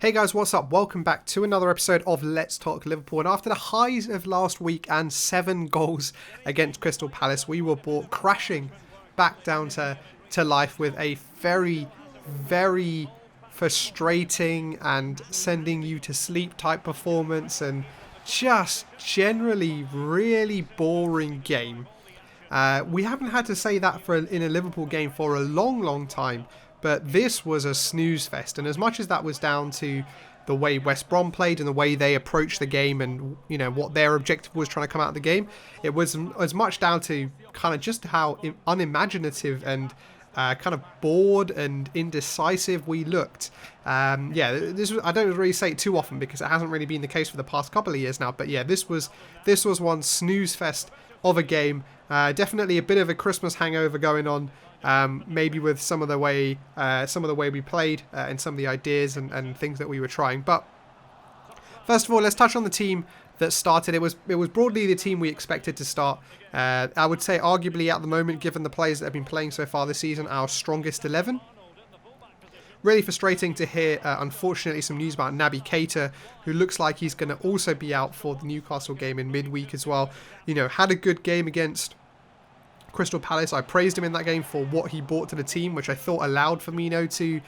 Hey guys, what's up? Welcome back to another episode of Let's Talk Liverpool. And after the highs of last week and 7 goals against Crystal Palace, we were brought crashing back down to life with a very frustrating and sending you to sleep type performance and just generally really boring game. We haven't had to say that in a Liverpool game for a long time. But this was a snooze fest, and as much as that was down to the way West Brom played and the way they approached the game and, you know, what their objective was trying to come out of the game, it was as much down to kind of just how unimaginative and kind of bored and indecisive we looked. This was, I don't really say it too often because it hasn't really been the case for the past couple of years now, but yeah, this was one snooze fest of a game. Definitely a bit of a Christmas hangover going on. Maybe with some of the way we played and some of the ideas and things that we were trying. But first of all, let's touch on the team that started. It was broadly the team we expected to start. I would say arguably at the moment, given the players that have been playing so far this season, our strongest 11. Really frustrating to hear, unfortunately, some news about Naby Keita, who looks like he's going to also be out for the Newcastle game in midweek as well. You know, had a good game against Crystal Palace. I praised him in that game for what he brought to the team, which I thought allowed Firmino to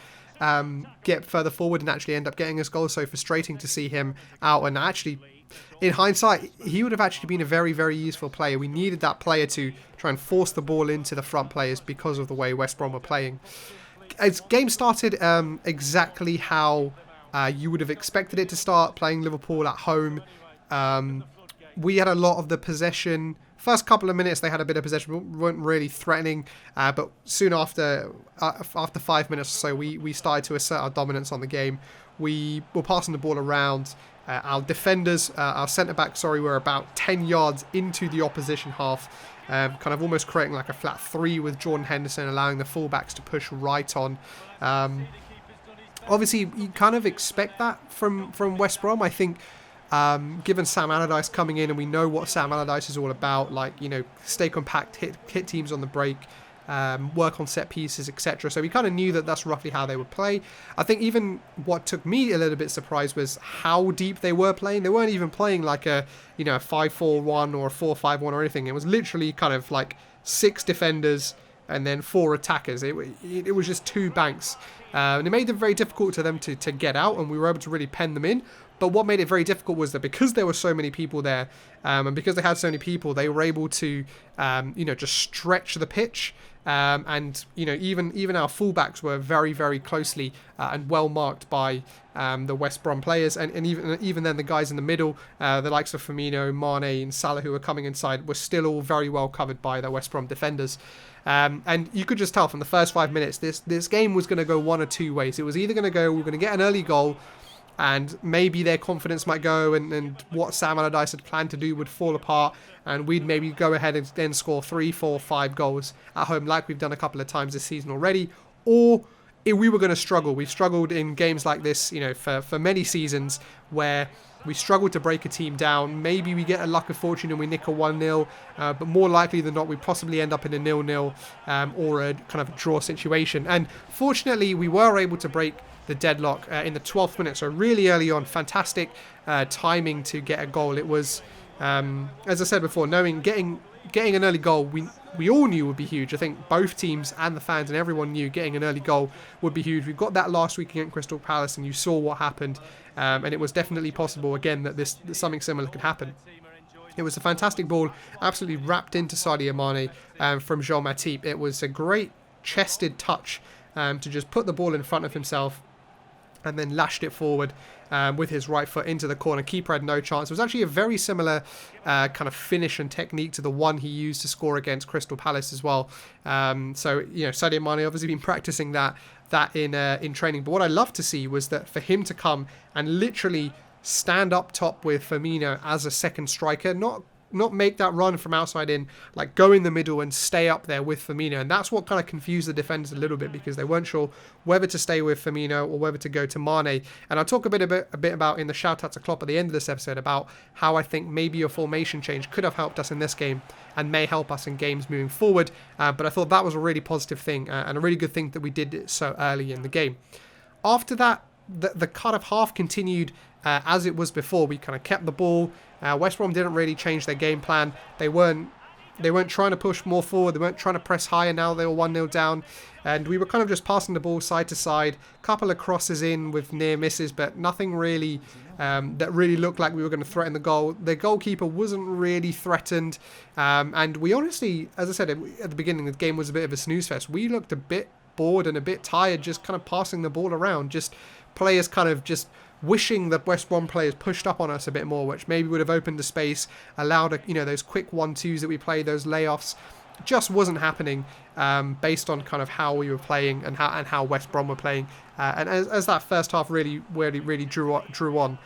get further forward and actually end up getting us goals. So frustrating to see him out, and actually in hindsight he would have actually been a very useful player. We needed that player to try and force the ball into the front players because of the way West Brom were playing. As game started exactly how you would have expected it to start, playing Liverpool at home. We had a lot of the possession. First couple of minutes, they had a bit of possession. We weren't really threatening, but soon after 5 minutes or so, we started to assert our dominance on the game. We were passing the ball around. Our defenders, our centre-backs, were about 10 yards into the opposition half, kind of almost creating like a flat 3 with Jordan Henderson, allowing the fullbacks to push right on. Obviously, you kind of expect that from West Brom. I think, given Sam Allardyce coming in, and we know what Sam Allardyce is all about, like, you know, stay compact, hit teams on the break, work on set pieces, etc. So we kind of knew that that's roughly how they would play. I think even what took me a little bit surprised was how deep they were playing. They weren't even playing like a 5-4-1 or a 4-5-1 or anything. It was literally kind of like 6 defenders and then 4 attackers. It was just 2 banks. And it made it very difficult to them to get out, and we were able to really pen them in. But what made it very difficult was that because there were so many people there, and because they had so many people, they were able to, just stretch the pitch. And even our fullbacks were very closely and well marked by the West Brom players, and even then the guys in the middle, the likes of Firmino, Mane, and Salah, who were coming inside, were still all very well covered by the West Brom defenders. And you could just tell from the first 5 minutes, this game was going to go one or two ways. It was either going to go, we're going to get an early goal, and maybe their confidence might go, and what Sam Allardyce had planned to do would fall apart, and we'd maybe go ahead and then score 3, 4, 5 goals at home like we've done a couple of times this season already, or we were going to struggle. We've struggled in games like this, for many seasons, where we struggle to break a team down. Maybe we get a luck of fortune and we nick a 1-0, but more likely than not, we possibly end up in a 0-0 or a kind of draw situation. And fortunately, we were able to break the deadlock in the 12th minute, so really early on. Fantastic timing to get a goal. It was, as I said before, getting an early goal, we all knew would be huge. I think both teams and the fans and everyone knew getting an early goal would be huge. We got that last week against Crystal Palace, and you saw what happened, and it was definitely possible again that something similar could happen. It was a fantastic ball, absolutely wrapped into Sadio Mane from Jean Matip. It was a great chested touch to just put the ball in front of himself, and then lashed it forward with his right foot into the corner. Keeper had no chance. It was actually a very similar kind of finish and technique to the one he used to score against Crystal Palace as well. Sadio Mane obviously been practicing that in training. But what I loved to see was that for him to come and literally stand up top with Firmino as a second striker, not make that run from outside in, like go in the middle and stay up there with Firmino. And that's what kind of confused the defenders a little bit, because they weren't sure whether to stay with Firmino or whether to go to Mane. And I'll talk a bit about in the shout out to Klopp at the end of this episode about how I think maybe a formation change could have helped us in this game and may help us in games moving forward. But I thought that was a really positive thing and a really good thing that we did it so early in the game. After that, the kind of half continued as it was before. We kind of kept the ball. West Brom didn't really change their game plan. They weren't trying to push more forward. They weren't trying to press higher. Now they were 1-0 down. And we were kind of just passing the ball side to side. Couple of crosses in with near misses, but nothing really that really looked like we were going to threaten the goal. The goalkeeper wasn't really threatened. And we honestly, as I said at the beginning, the game was a bit of a snooze fest. We looked a bit bored and a bit tired just kind of passing the ball around. Just players kind of just wishing that West Brom players pushed up on us a bit more, which maybe would have opened the space, allowed those quick 1-2s that we played, those layoffs. Just wasn't happening based on kind of how we were playing and how West Brom were playing. And as that first half really drew on,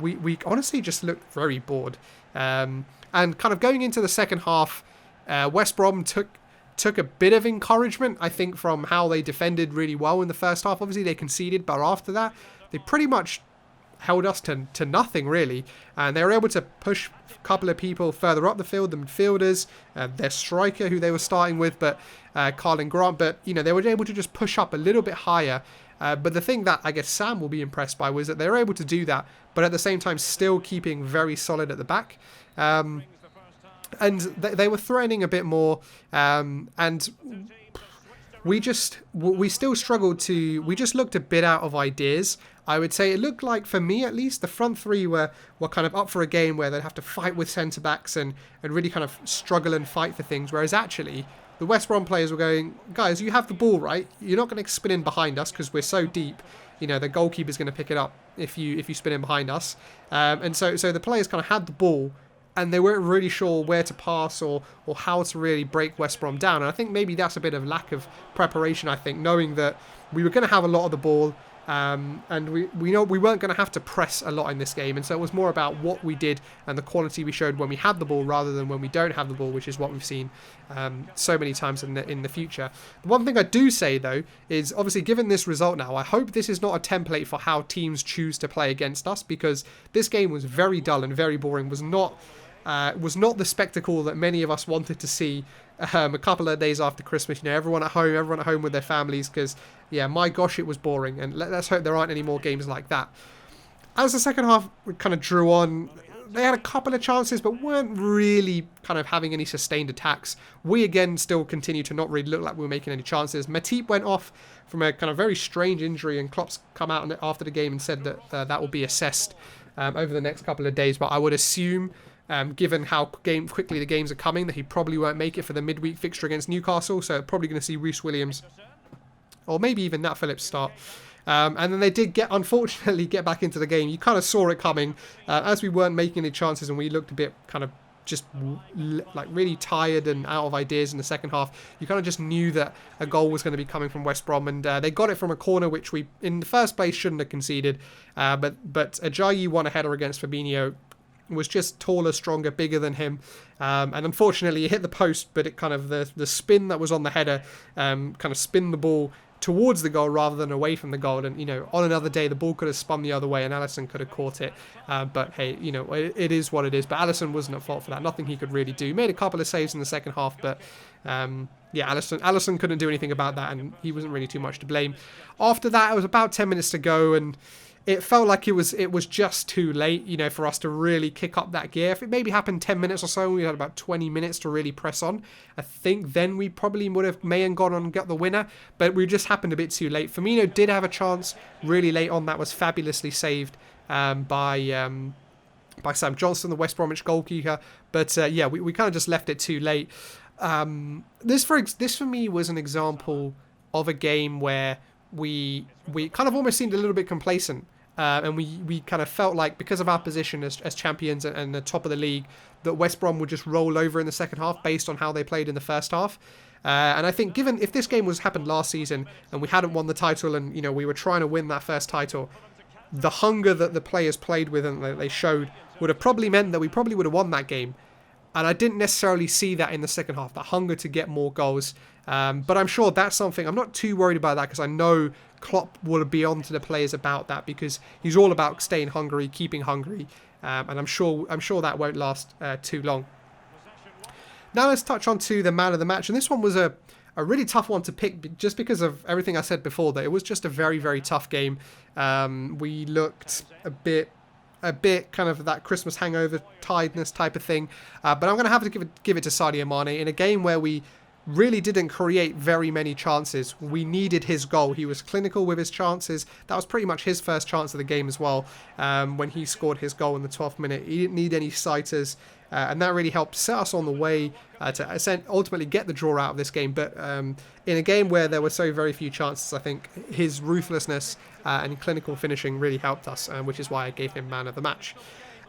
we honestly just looked very bored. And kind of going into the second half, West Brom took a bit of encouragement, I think, from how they defended really well in the first half. Obviously, they conceded, but after that, they pretty much held us to nothing, really. And they were able to push a couple of people further up the field, the midfielders, their striker, who they were starting with, but Carlin Grant. But, they were able to just push up a little bit higher. But the thing that I guess Sam will be impressed by was that they were able to do that, but at the same time still keeping very solid at the back. And they were threatening a bit more, and we still struggled we just looked a bit out of ideas. I would say it looked like, for me at least, the front three were kind of up for a game where they'd have to fight with centre-backs and really kind of struggle and fight for things, whereas actually the West Brom players were going, guys, you have the ball, right? You're not going to spin in behind us because we're so deep. The goalkeeper's going to pick it up if you spin in behind us. And so the players kind of had the ball, and they weren't really sure where to pass or how to really break West Brom down. And I think maybe that's a bit of lack of preparation, I think, knowing that we were going to have a lot of the ball, and we know we weren't going to have to press a lot in this game. And so it was more about what we did and the quality we showed when we had the ball rather than when we don't have the ball, which is what we've seen so many times in the future. The one thing I do say, though, is obviously given this result now, I hope this is not a template for how teams choose to play against us, because this game was very dull and very boring, was not the spectacle that many of us wanted to see a couple of days after Christmas. Everyone at home with their families, because, yeah, my gosh, it was boring. And let's hope there aren't any more games like that. As the second half kind of drew on, they had a couple of chances, but weren't really kind of having any sustained attacks. We, again, still continue to not really look like we were making any chances. Matip went off from a kind of very strange injury, and Klopp's come out after the game and said that that will be assessed over the next couple of days. But I would assume, given how quickly the games are coming, that he probably won't make it for the midweek fixture against Newcastle. So probably going to see Reece Williams or maybe even Nat Phillips start. And then they did unfortunately get back into the game. You kind of saw it coming as we weren't making any chances, and we looked a bit kind of just like really tired and out of ideas in the second half. You kind of just knew that a goal was going to be coming from West Brom, and they got it from a corner which we in the first place shouldn't have conceded. But Ajayi won a header against Fabinho. Was just taller, stronger, bigger than him, and unfortunately he hit the post, but it kind of the spin that was on the header kind of spin the ball towards the goal rather than away from the goal. And on another day the ball could have spun the other way and Alisson could have caught it, but hey, it is what it is. But Alisson wasn't at fault for that. Nothing he could really do. He made a couple of saves in the second half, but Alisson couldn't do anything about that, and he wasn't really too much to blame. After that, it was about 10 minutes to go, and it felt like it was just too late, for us to really kick up that gear. If it maybe happened 10 minutes or so, we had about 20 minutes to really press on, I think then we probably would have gone on and got the winner, but we just happened a bit too late. Firmino did have a chance really late on that was fabulously saved by Sam Johnson, the West Bromwich goalkeeper, but we kind of just left it too late. This for me was an example of a game where we kind of almost seemed a little bit complacent, and we kind of felt like, because of our position as champions and the top of the league, that West Brom would just roll over in the second half based on how they played in the first half. And I think if this game happened last season and we hadn't won the title, and we were trying to win that first title, the hunger that the players played with and that they showed would have probably meant that we probably would have won that game. And I didn't necessarily see that in the second half, the hunger to get more goals. But I'm sure that's something, I'm not too worried about that, because I know Klopp will be on to the players about that, because he's all about staying hungry, keeping hungry. And I'm sure that won't last too long. Now let's touch on to the man of the match. And this one was a a really tough one to pick just because of everything I said before, that it was just a very, very tough game. We looked a bit kind of that Christmas hangover tiredness type of thing. But I'm going to have to give it to Sadio Mane in a game where we really didn't create very many chances. We needed his goal. He was clinical with his chances. That was pretty much his first chance of the game as well, when he scored his goal in the 12th minute. He didn't need any sighters, and that really helped set us on the way to ultimately get the draw out of this game. But in a game where there were so very few chances, I think his ruthlessness and clinical finishing really helped us, which is why I gave him man of the match.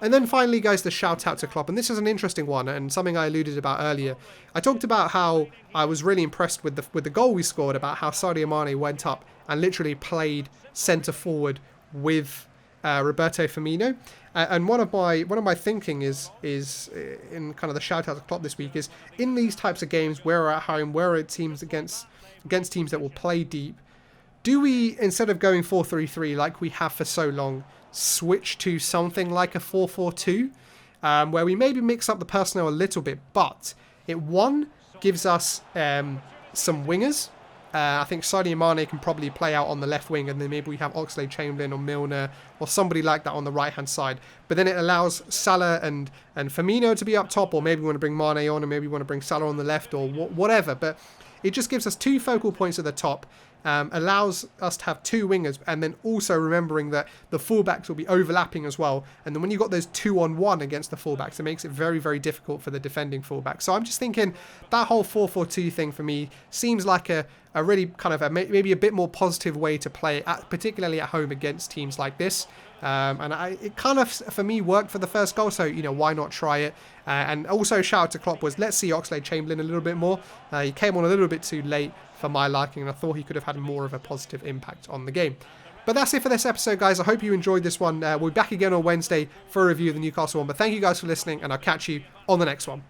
And then finally, guys, the shout out to Klopp. And this is an interesting one and something I alluded about earlier. I talked about how I was really impressed with the goal we scored, about how Sadio Mane went up and literally played centre forward with Roberto Firmino. And one of my thinking is in kind of the shout out to Klopp this week is, in these types of games where we're at home, where we're teams against teams that will play deep, do we, instead of going 4-3-3 like we have for so long, switch to something like a 4-4-2, where we maybe mix up the personnel a little bit, but it gives us some wingers. I think Sadio Mane can probably play out on the left wing, and then maybe we have Oxlade-Chamberlain or Milner or somebody like that on the right-hand side. But then it allows Salah and Firmino to be up top, or maybe we want to bring Mane on, and maybe we want to bring Salah on the left, or whatever. But it just gives us two focal points at the top, allows us to have two wingers, and then also remembering that the fullbacks will be overlapping as well. And then when you've got those 2-on-1 against the fullbacks, it makes it very, very difficult for the defending fullback. So I'm just thinking that whole 4-4-2 thing for me seems like a really kind of maybe a bit more positive way to play, particularly at home against teams like this. And it kind of, for me, worked for the first goal, so, why not try it? And also, shout out to Klopp was, let's see Oxlade-Chamberlain a little bit more. He came on a little bit too late for my liking, and I thought he could have had more of a positive impact on the game. But that's it for this episode, guys. I hope you enjoyed this one. We'll be back again on Wednesday for a review of the Newcastle one. But thank you guys for listening, and I'll catch you on the next one.